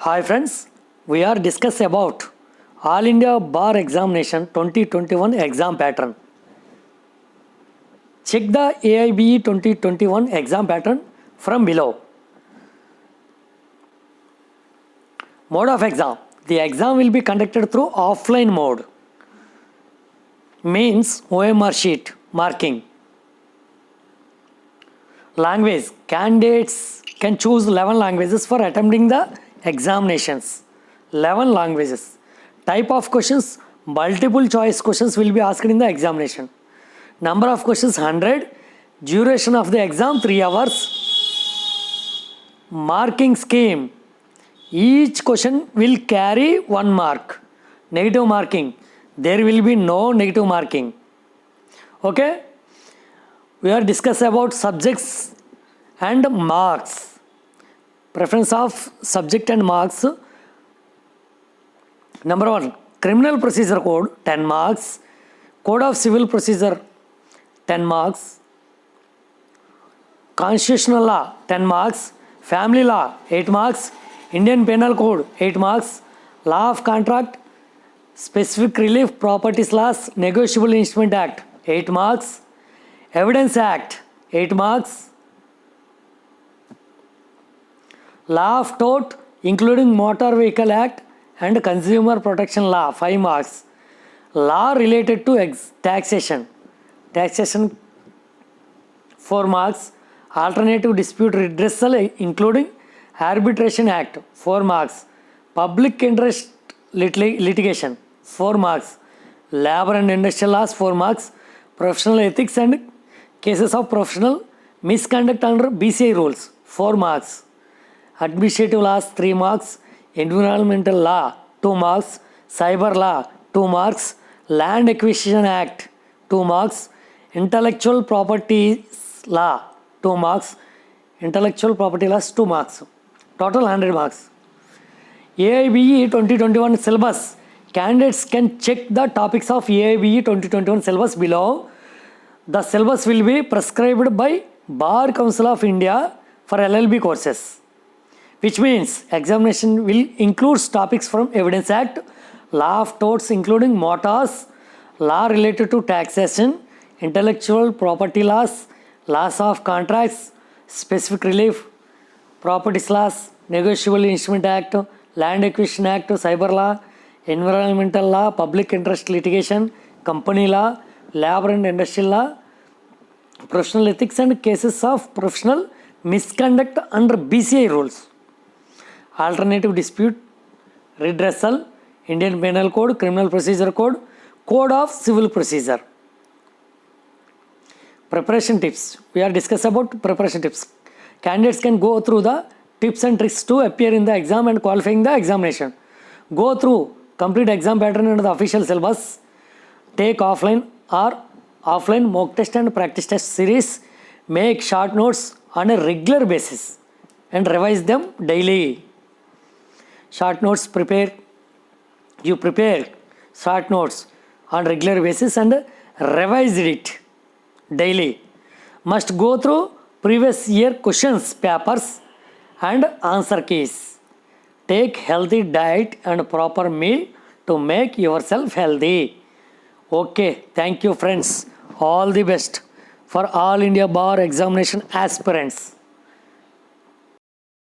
Hi friends, we are discuss about All India Bar Examination 2021 exam pattern. Check the AIBE 2021 exam pattern from below. Mode of exam. The exam will be conducted through offline mode. Means OMR sheet marking. Language. Candidates can choose 11 languages for attempting the examinations. 11 languages. Type of questions. Multiple choice questions will be asked in the examination. Number of questions 100. Duration of the exam 3 hours. Marking scheme. Each question will carry 1 mark. Negative marking. There will be no negative marking. Okay? We are discuss about subjects and marks. Preference of subject and marks. Number 1. Criminal Procedure Code 10 marks. Code of Civil Procedure 10 marks. Constitutional Law 10 marks. Family Law 8 marks. Indian Penal Code 8 marks. Law of Contract, Specific Relief Properties Laws, Negotiable Instrument Act 8 marks. Evidence Act 8 marks. Law of Tort including Motor Vehicle Act and Consumer Protection Law 5 marks. Law related to taxation 4 marks. Alternative Dispute Redressal including Arbitration Act 4 marks. Public Interest Litigation 4 marks. Labor and Industrial Laws 4 marks. Professional Ethics and Cases of Professional Misconduct under BCI Rules 4 marks. Administrative Laws 3 marks. Environmental Law 2 marks. Cyber Law 2 marks. Land Acquisition Act 2 marks. Intellectual Property Law 2 marks. Intellectual Property Laws 2 marks. Total 100 marks. AIBE 2021 syllabus. Candidates can check the topics of AIBE 2021 syllabus below. The syllabus will be prescribed by Bar Council of India for LLB courses, which means examination will include topics from Evidence Act, Law of Torts including motors, law related to taxation, intellectual property laws, laws of contracts, specific relief, properties laws, Negotiable Instrument Act, Land Acquisition Act, Cyber Law, Environmental Law, Public Interest Litigation, Company Law, Labor and Industrial Law, Professional Ethics and Cases of Professional Misconduct under BCI Rules, Alternative Dispute Redressal, Indian Penal Code, Criminal Procedure Code, Code of Civil Procedure. Preparation tips. We are discussing about preparation tips. Candidates can go through the tips and tricks to appear in the exam and qualifying the examination. Go through complete exam pattern and the official syllabus. Take offline mock test and practice test series. Make short notes on a regular basis and revise them daily. Short notes prepare short notes on regular basis and revise it daily. Must go through previous year questions papers and answer keys. Take healthy diet and proper meal to make yourself healthy. Okay, thank you friends. All the best for All India Bar Examination aspirants.